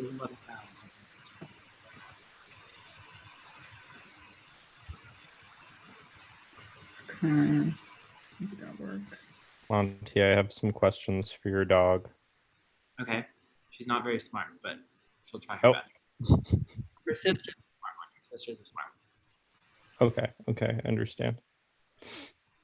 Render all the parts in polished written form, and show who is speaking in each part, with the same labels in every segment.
Speaker 1: Doesn't let him down.
Speaker 2: It's gonna work.
Speaker 3: Monty, I have some questions for your dog.
Speaker 1: Okay. She's not very smart, but she'll try her best. Your sister's a smart one. Your sister's a smart one.
Speaker 3: Okay, I understand.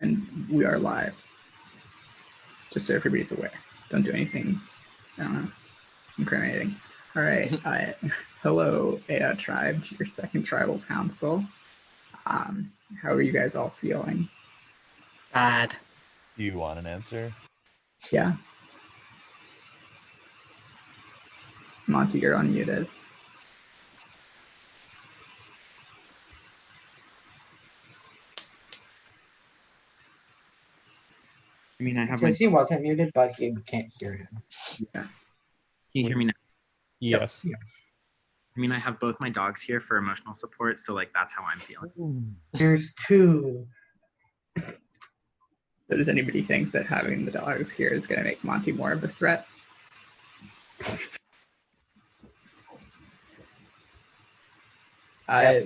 Speaker 2: And we are live. Just so everybody's aware. Don't do anything, I don't know, incriminating. All right. Hello, Aya Tribe, to your second tribal council. How are you guys all feeling?
Speaker 4: Bad.
Speaker 5: Do you want an answer?
Speaker 2: Yeah. Monty, you're unmuted.
Speaker 1: I mean, I have
Speaker 4: Since he wasn't muted, but you can't hear him.
Speaker 2: Yeah.
Speaker 1: Can you hear me now?
Speaker 3: Yes.
Speaker 4: Yep.
Speaker 1: I mean, I have both my dogs here for emotional support, so like that's how I'm feeling.
Speaker 4: There's two.
Speaker 2: So does anybody think that having the dogs here is going to make Monty more of a threat?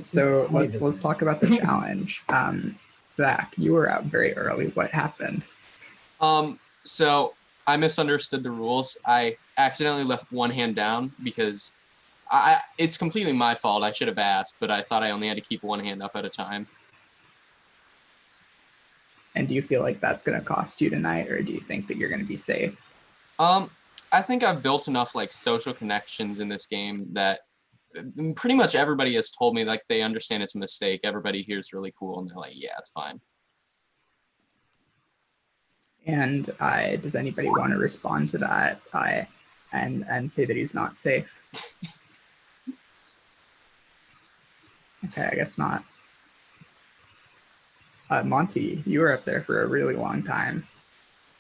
Speaker 2: So let's talk about the challenge. Zach, you were out very early. What happened?
Speaker 6: So I misunderstood the rules. I accidentally left one hand down because it's completely my fault. I should have asked, but I thought I only had to keep one hand up at a time.
Speaker 2: And do you feel like that's going to cost you tonight, or do you think that you're going to be safe?
Speaker 6: I think I've built enough like social connections in this game that pretty much everybody has told me like they understand it's a mistake. Everybody here is really cool, and they're like, yeah, it's fine.
Speaker 2: And does anybody want to respond to that and say that he's not safe? Okay, I guess not. Monty, you were up there for a really long time.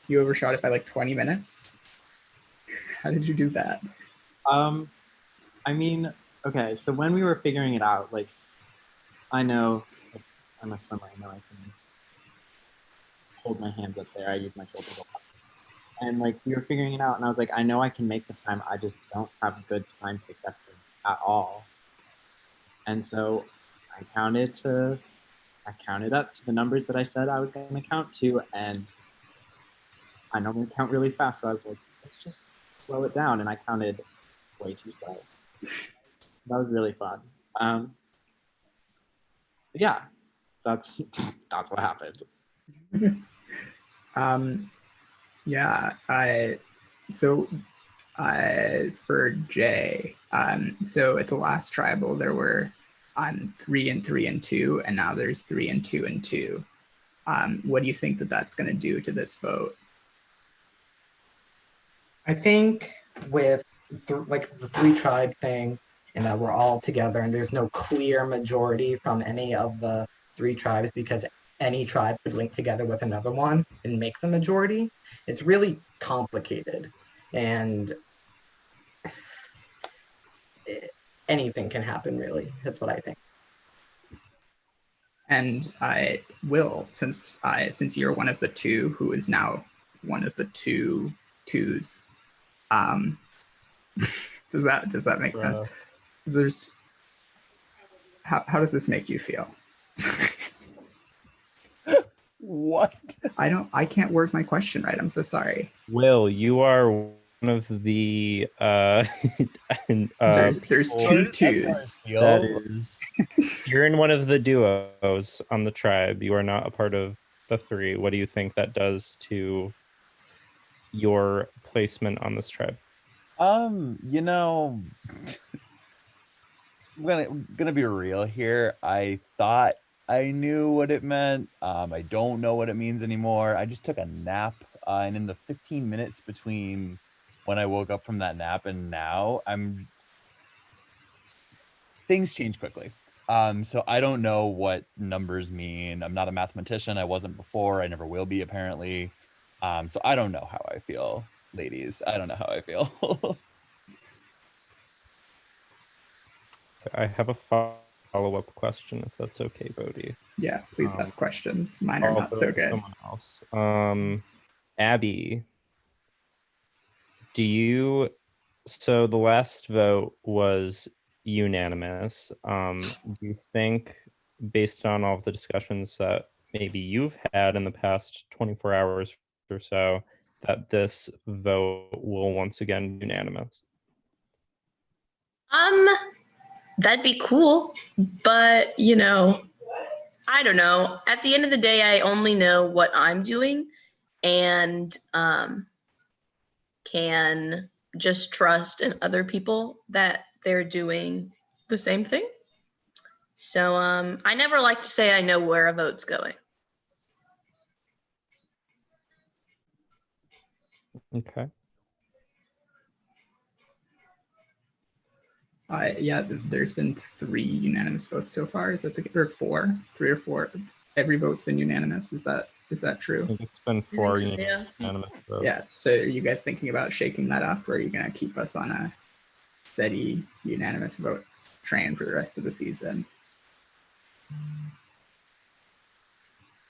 Speaker 2: You overshot it by like 20 minutes. How did you do that?
Speaker 1: I mean, okay, so when we were figuring it out, like, I know I'm a swimmer. I know I can hold my hands up there. I use my shoulders a lot. And like we were figuring it out, and I was like, I know I can make the time. I just don't have good time perception at all. And so I counted up to the numbers that I said I was going to count to, and I normally count really fast. So I was like, let's just slow it down, and I counted way too slow. So that was really fun. Yeah, that's what happened.
Speaker 2: For Jay, so at the last tribal there were 3 and 3 and 2, and now there's 3 and 2 and 2. What do you think that that's going to do to this vote?
Speaker 4: I think with like the 3 tribe thing, and that we're all together, and there's no clear majority from any of the 3 tribes because any tribe could link together with another one and make the majority. It's really complicated, and anything can happen, really. That's what I think.
Speaker 2: And Will, since you're one of the 2 who is now one of the 2 twos, does that make sense? How does this make you feel?
Speaker 5: What?
Speaker 2: I can't word my question right. I'm so sorry.
Speaker 3: Will, you are one of the
Speaker 2: there's 2 twos.
Speaker 3: That is, you're in one of the duos on the tribe. You are not a part of the 3. What do you think that does to your placement on this tribe?
Speaker 5: You know, I'm gonna be real here. I thought I knew what it meant. I don't know what it means anymore. I just took a nap, and in the 15 minutes between when I woke up from that nap and now, things change quickly. So I don't know what numbers mean. I'm not a mathematician. I wasn't before. I never will be, apparently. So I don't know how I feel, ladies. I don't know how I feel.
Speaker 3: I have a follow-up question, if that's okay, Bodhi.
Speaker 2: Yeah, please ask questions. Mine are not so good.
Speaker 3: Someone else. Abby, do you So the last vote was unanimous. Do you think, based on all of the discussions that maybe you've had in the past 24 hours or so, that this vote will once again be unanimous?
Speaker 7: That'd be cool, but I don't know. At the end of the day, I only know what I'm doing, and can just trust in other people that they're doing the same thing. So I never like to say I know where a vote's going.
Speaker 3: Okay.
Speaker 2: Yeah, there's been 3 unanimous votes so far. Is that or 4? 3 or 4. Every vote's been unanimous. Is that true?
Speaker 3: I think it's been
Speaker 7: I
Speaker 3: 4
Speaker 7: think so, yeah.
Speaker 3: unanimous votes.
Speaker 2: Yeah. So are you guys thinking about shaking that up, or are you gonna keep us on a steady unanimous vote train for the rest of the season?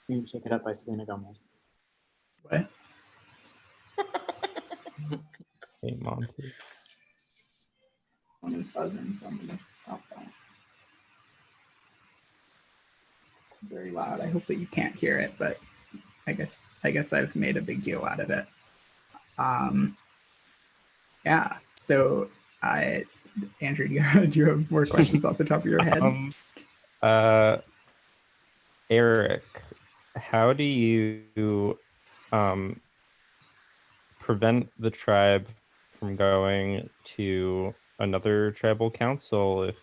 Speaker 1: You can shake it up by Selena Gomez.
Speaker 2: What?
Speaker 3: Hey, Monty.
Speaker 2: Someone's buzzing, so I'm gonna stop that. Very loud. I hope that you can't hear it, but I guess I've made a big deal out of it. Yeah. So Andrew, do you have more questions off the top of your head?
Speaker 3: Eric, how do you prevent the tribe from going to another tribal council if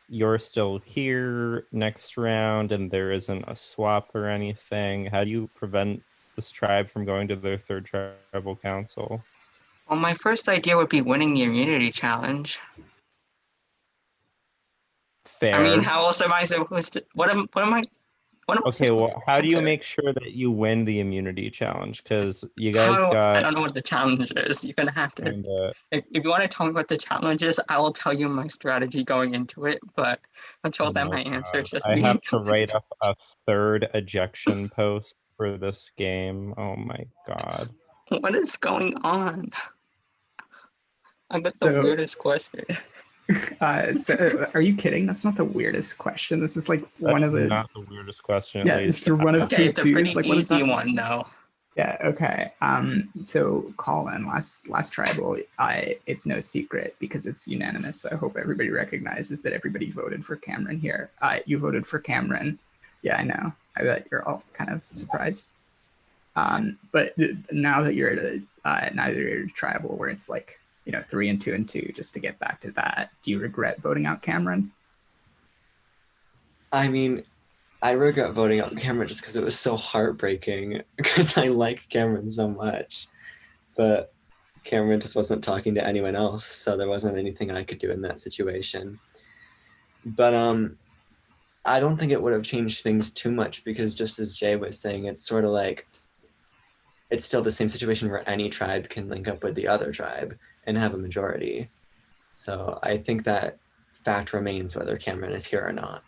Speaker 3: you're still here next round and there isn't a swap or anything? How do you prevent this tribe from going to their third tribal council?
Speaker 8: Well, my first idea would be winning the immunity challenge.
Speaker 3: Fair.
Speaker 8: I mean, how else am I supposed to? What am I?
Speaker 3: Okay, well,
Speaker 8: supposed to
Speaker 3: how do you
Speaker 8: answer?
Speaker 3: make sure that you win the immunity challenge? Because you guys
Speaker 8: I
Speaker 3: got
Speaker 8: don't know what the challenge is. You're gonna have to.
Speaker 3: kind of.
Speaker 8: If you want to tell me what the challenge is, I will tell you my strategy going into it. But until then, my answer is just
Speaker 3: I
Speaker 8: me.
Speaker 3: have to write up a 3rd ejection post for this game. Oh my god.
Speaker 8: What is going on? I got the
Speaker 2: So-
Speaker 8: weirdest question.
Speaker 2: So are you kidding? That's not the weirdest question. This is like one of
Speaker 3: That's
Speaker 2: the
Speaker 3: not the weirdest question.
Speaker 2: yeah.
Speaker 3: At least.
Speaker 2: It's one of
Speaker 8: Okay,
Speaker 2: 2
Speaker 8: it's a pretty
Speaker 2: twos. Like what is
Speaker 8: easy
Speaker 2: that?
Speaker 8: one though.
Speaker 2: Yeah. Okay. So Colin, last tribal, it's no secret because it's unanimous. So I hope everybody recognizes that everybody voted for Cameron here. You voted for Cameron. Yeah, I know. I bet you're all kind of surprised. But now that you're at a tribal where it's like 3 and 2 and 2, just to get back to that, do you regret voting out Cameron?
Speaker 9: I mean, I regret voting out Cameron just because it was so heartbreaking because I like Cameron so much. But Cameron just wasn't talking to anyone else, so there wasn't anything I could do in that situation. But I don't think it would have changed things too much because just as Jay was saying, it's sort of like it's still the same situation where any tribe can link up with the other tribe and have a majority. So I think that fact remains whether Cameron is here or not.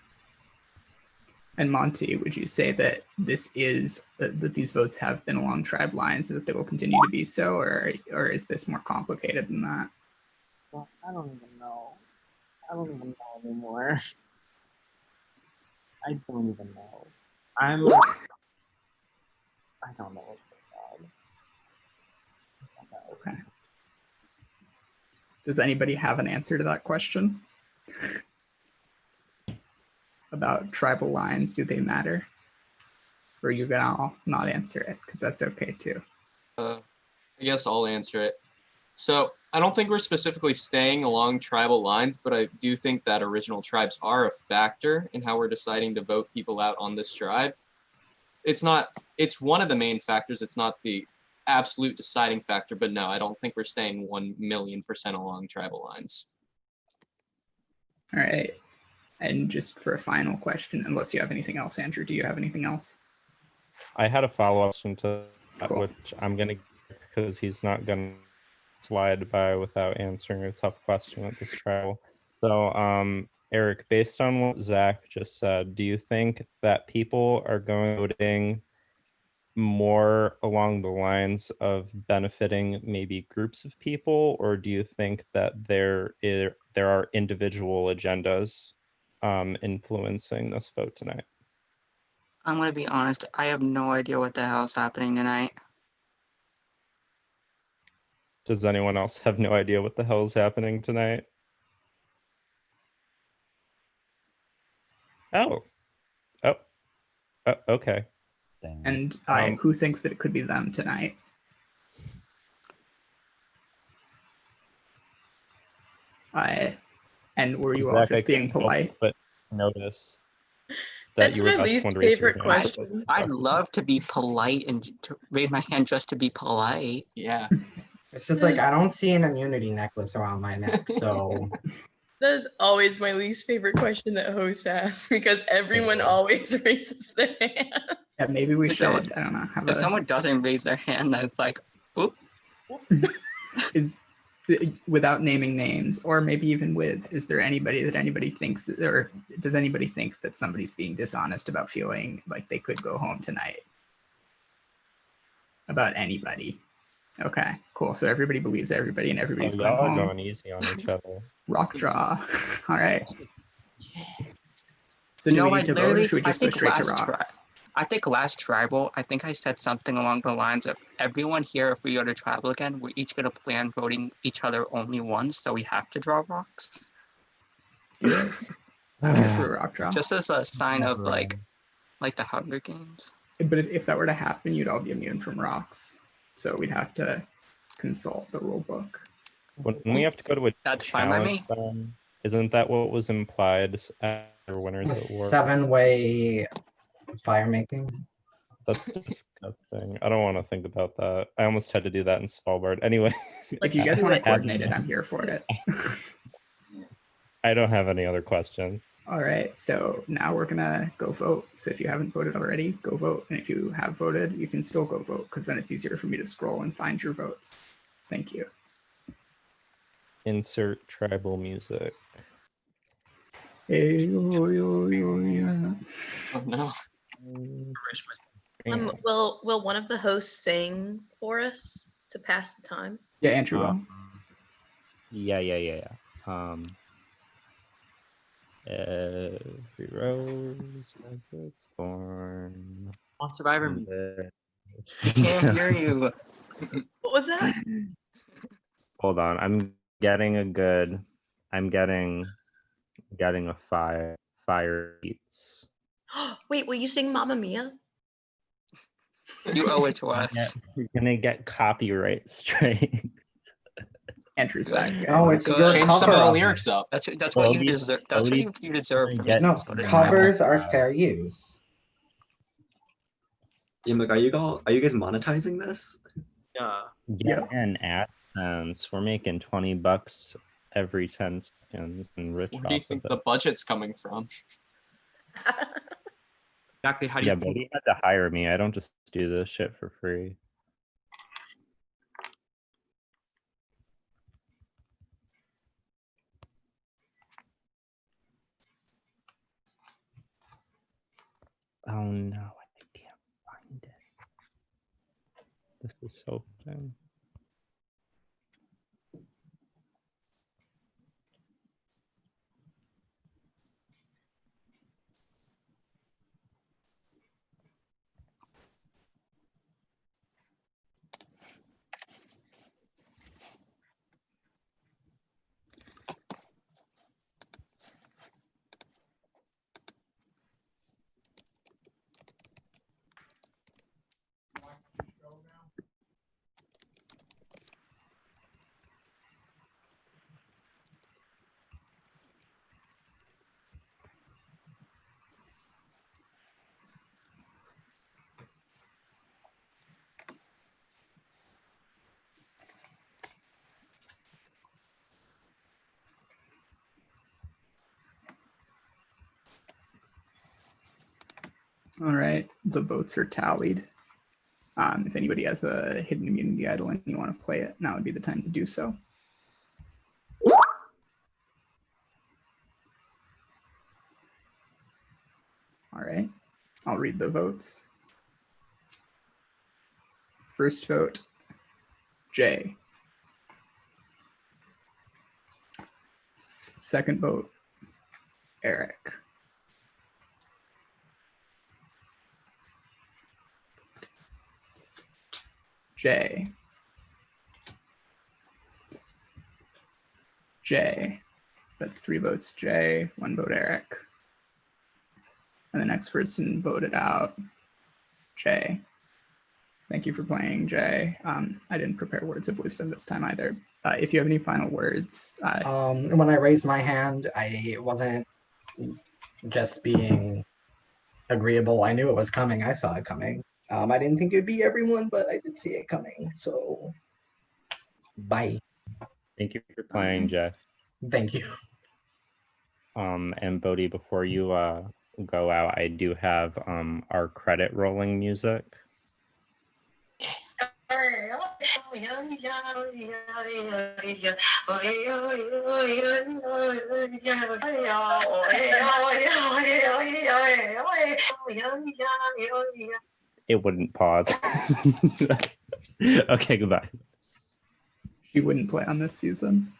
Speaker 2: And Monty, would you say that this is that these votes have been along tribe lines and that they will continue to be so, or is this more complicated than that?
Speaker 1: Well, I don't even know. I don't even know anymore. I don't even know. I don't know what's going on. I don't know.
Speaker 2: Okay. Does anybody have an answer to that question? About tribal lines, do they matter? Or are you gonna all not answer it? Because that's okay too.
Speaker 6: I guess I'll answer it. So I don't think we're specifically staying along tribal lines, but I do think that original tribes are a factor in how we're deciding to vote people out on this tribe. It's one of the main factors. It's not the absolute deciding factor, but no, I don't think we're staying 1,000,000% along tribal lines.
Speaker 2: All right. And just for a final question, unless you have anything else, Andrew, do you have anything else?
Speaker 3: I had a follow-up question to that,
Speaker 2: Cool.
Speaker 3: which I'm gonna because he's not gonna slide by without answering a tough question at this trial. So, Eric, based on what Zach just said, do you think that people are going voting more along the lines of benefiting maybe groups of people, or do you think that there are individual agendas influencing this vote tonight?
Speaker 8: I'm gonna be honest. I have no idea what the hell is happening tonight.
Speaker 3: Does anyone else have no idea what the hell is happening tonight? Oh, okay.
Speaker 5: Dang.
Speaker 2: And
Speaker 3: Um,
Speaker 2: who thinks that it could be them tonight? And were you all
Speaker 3: Zach, I
Speaker 2: just being
Speaker 3: couldn't help
Speaker 2: polite?
Speaker 3: but notice that
Speaker 7: That's
Speaker 3: you were
Speaker 7: my
Speaker 3: asked
Speaker 7: least
Speaker 3: one to raise your
Speaker 7: favorite
Speaker 3: hand.
Speaker 7: question.
Speaker 8: I'd love to be polite and to raise my hand just to be polite.
Speaker 6: Yeah.
Speaker 4: It's just like I don't see an immunity necklace around my neck, so
Speaker 7: That is always my least favorite question that hosts ask because everyone always raises their hand.
Speaker 2: Yeah, maybe we
Speaker 8: If someone-
Speaker 2: should. I don't know. Have
Speaker 8: If
Speaker 2: a
Speaker 8: someone doesn't raise their hand, then it's like, oop.
Speaker 2: is without naming names, or maybe even with. Is there anybody that anybody thinks, or does anybody think that somebody's being dishonest about feeling like they could go home tonight? About anybody? Okay, cool. So everybody believes everybody, and
Speaker 3: Oh,
Speaker 2: everybody's going
Speaker 3: y'all are
Speaker 2: home.
Speaker 3: going easy on each other.
Speaker 2: Rock draw. All right. So
Speaker 8: You
Speaker 2: do
Speaker 8: know,
Speaker 2: we
Speaker 8: I
Speaker 2: need to vote, or
Speaker 8: literally-
Speaker 2: should we
Speaker 8: I
Speaker 2: just go
Speaker 8: think
Speaker 2: straight to
Speaker 8: last
Speaker 2: rocks?
Speaker 8: I think last tribal, I think I said something along the lines of everyone here, if we go to tribal again, we're each gonna plan voting each other only once, so we have to draw rocks.
Speaker 2: Do it. I'm here for a rock draw.
Speaker 8: Just as a sign of
Speaker 3: Never
Speaker 8: like the Hunger Games.
Speaker 2: But if that were to happen, you'd all be immune from rocks. So we'd have to consult the rule book.
Speaker 3: When we have to go to a
Speaker 8: That's fine by
Speaker 3: challenge,
Speaker 8: me.
Speaker 3: then, isn't that what was implied after Winners at War?
Speaker 4: 7-way fire making.
Speaker 3: That's disgusting. I don't want to think about that. I almost had to do that in Svalbard. Anyway,
Speaker 2: If you guys want to
Speaker 3: Add-
Speaker 2: coordinate it, I'm here for it.
Speaker 3: I don't have any other questions.
Speaker 2: All right, so now we're gonna go vote. So if you haven't voted already, go vote. And if you have voted, you can still go vote because then it's easier for me to scroll and find your votes. Thank you.
Speaker 3: Insert tribal music.
Speaker 2: Hey, oh, yo, yo, yeah.
Speaker 6: Oh no.
Speaker 7: Will one of the hosts sing for us to pass the time?
Speaker 2: Yeah, Andrew will.
Speaker 3: Yeah. Every rose has its thorn.
Speaker 1: On Survivor
Speaker 3: and
Speaker 1: music.
Speaker 8: I can't hear you.
Speaker 7: What was that?
Speaker 3: Hold on, I'm getting a fire beats.
Speaker 7: Wait, will you sing Mamma Mia?
Speaker 8: You owe it to us.
Speaker 3: You're gonna get copyright straight.
Speaker 2: Andrew's that guy.
Speaker 4: Oh, it's
Speaker 8: Good.
Speaker 4: your
Speaker 6: Change some of
Speaker 4: cover
Speaker 6: the
Speaker 4: of
Speaker 6: lyrics up.
Speaker 8: That's what
Speaker 3: Well,
Speaker 8: you
Speaker 3: these-
Speaker 8: deserve. That's
Speaker 3: well,
Speaker 8: what you deserve from
Speaker 3: get-
Speaker 8: me.
Speaker 4: No,
Speaker 8: Go to
Speaker 4: covers are fair use.
Speaker 9: Yeah, look, are you guys monetizing this?
Speaker 1: Yeah.
Speaker 3: Get an AdSense. We're making $20 every 10 seconds, and rich
Speaker 6: Where do you
Speaker 3: off
Speaker 6: think
Speaker 3: of
Speaker 6: the
Speaker 3: it.
Speaker 6: budget's coming from?
Speaker 1: Exactly. How do
Speaker 3: Yeah,
Speaker 1: you
Speaker 3: but he had to hire me. I don't just do this shit for free. Oh no, I can't find it. This is so fun.
Speaker 2: All right, the votes are tallied. If anybody has a hidden immunity idol and you want to play it, now would be the time to do so. All right, I'll read the votes. First vote, Jay. Second vote, Eric. Jay. Jay. That's 3 votes, Jay, 1 vote, Eric. And the next person voted out, Jay. Thank you for playing, Jay. I didn't prepare words of wisdom this time either. If you have any final words.
Speaker 4: When I raised my hand, I wasn't just being agreeable. I knew it was coming. I saw it coming. I didn't think it'd be everyone, but I did see it coming. So, bye.
Speaker 3: Thank you for playing, Jay.
Speaker 4: Thank you.
Speaker 3: And Bodhi, before you go out, I do have our credit rolling music. It wouldn't pause. Okay, goodbye.
Speaker 2: She wouldn't play on this season.